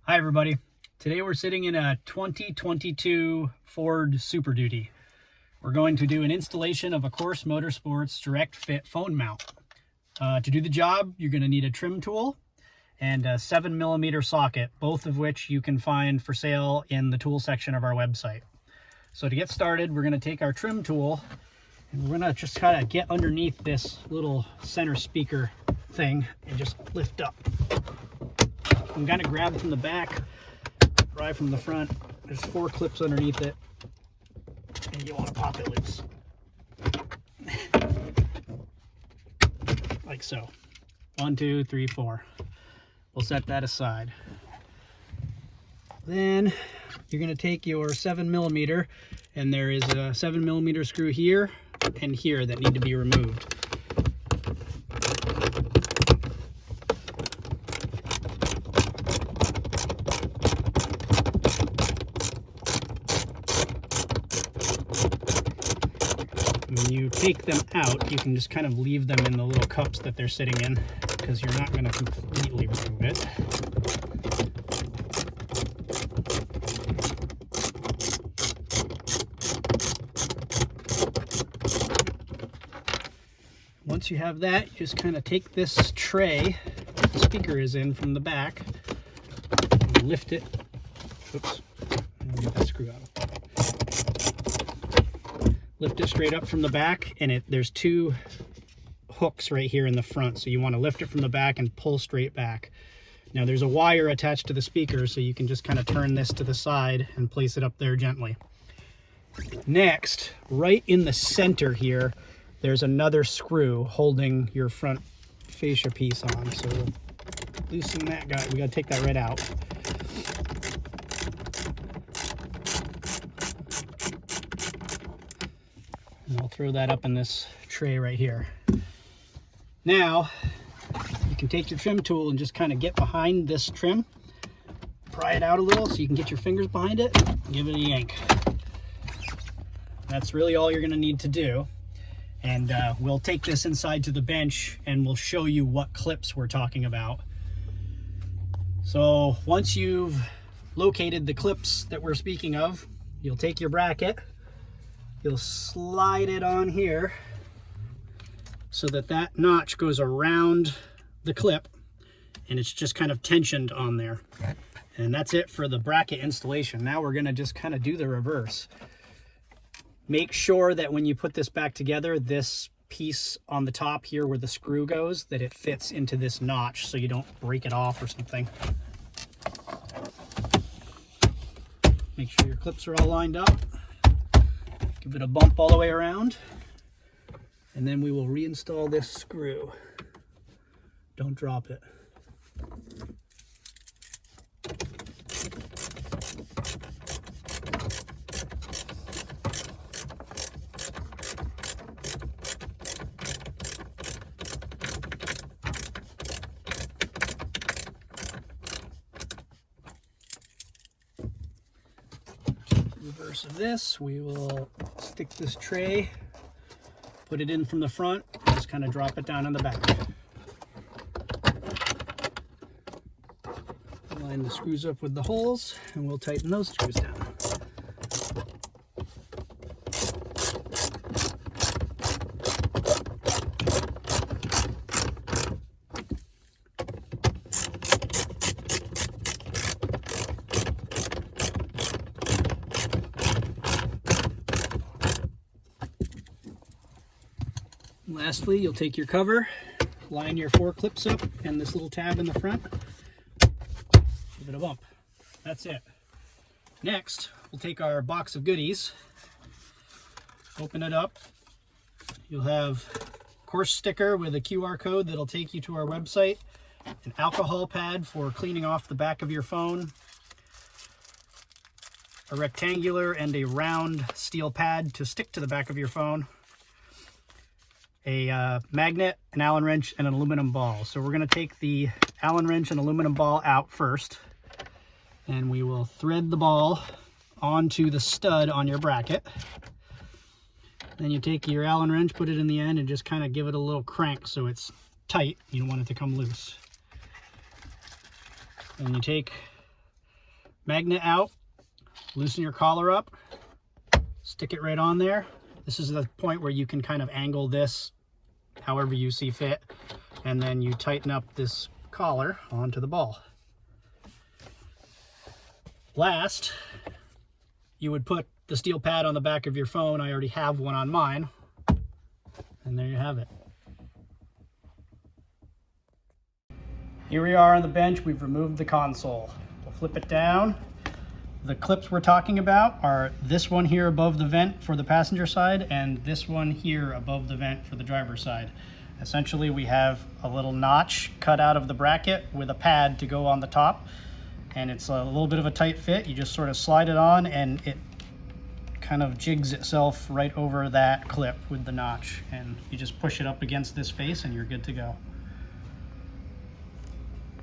Hi everybody. Today we're sitting in a 2022 Ford Super Duty. We're going to do an installation of a Course Motorsports direct fit phone mount. To do the job, you're going to need a trim tool and a 7mm socket, both of which you can find for sale in the tool section of our website. So to get started, we're going to take our trim tool and we're going to just kind of get underneath this little center speaker thing and just lift up. I'm going to grab from the back, pry from the front. There's 4 clips underneath it, and you want to pop it loose. Like so. 1, 2, 3, 4. We'll set that aside. Then you're going to take your 7mm, and there is a 7mm screw here and here that need to be removed. When you take them out, you can just kind of leave them in the little cups that they're sitting in, because you're not going to completely remove it. Once you have that, you just kind of take this tray that the speaker is in from the back, and lift it. Oops, get that screw out. Lift it straight up from the back, and there's 2 hooks right here in the front, so you want to lift it from the back and pull straight back. Now there's a wire attached to the speaker, so you can just kind of turn this to the side and place it up there gently. Next, right in the center here, there's another screw holding your front fascia piece on, so we'll loosen that guy. We got to take that right out. And I'll throw that up in this tray right here. Now, you can take your trim tool and just kind of get behind this trim, pry it out a little so you can get your fingers behind it, and give it a yank. That's really all you're going to need to do. And we'll take this inside to the bench and we'll show you what clips we're talking about. So once you've located the clips that we're speaking of, you'll take your bracket, you'll slide it on here so that that notch goes around the clip and it's just kind of tensioned on there. And that's it for the bracket installation. Now we're going to just kind of do the reverse. Make sure that when you put this back together, this piece on the top here where the screw goes, that it fits into this notch so you don't break it off or something. Make sure your clips are all lined up. Give it a bump all the way around, and then we will reinstall this screw. Don't drop it. Reverse of this, we will stick this tray, put it in from the front, and just kind of drop it down on the back. Line the screws up with the holes, and we'll tighten those screws down. Lastly, you'll take your cover, line your 4 clips up and this little tab in the front, give it a bump. That's it. Next, we'll take our box of goodies, open it up. You'll have a Course sticker with a QR code that'll take you to our website, an alcohol pad for cleaning off the back of your phone, a rectangular and a round steel pad to stick to the back of your phone, a magnet, an Allen wrench, and an aluminum ball. So we're going to take the Allen wrench and aluminum ball out first, and we will thread the ball onto the stud on your bracket. Then you take your Allen wrench, put it in the end, and just kind of give it a little crank so it's tight. You don't want it to come loose. And you take Magnet out, loosen your collar up, stick it right on there. This is the point where you can kind of angle this however you see fit, and then you tighten up this collar onto the ball. Last, you would put the steel pad on the back of your phone. I already have one on mine, and there you have it. Here we are on the bench. We've removed the console. We'll flip it down. The clips we're talking about are this one here above the vent for the passenger side and this one here above the vent for the driver's side. Essentially, we have a little notch cut out of the bracket with a pad to go on the top, and it's a little bit of a tight fit. You just sort of slide it on and it kind of jigs itself right over that clip with the notch, and you just push it up against this face and you're good to go.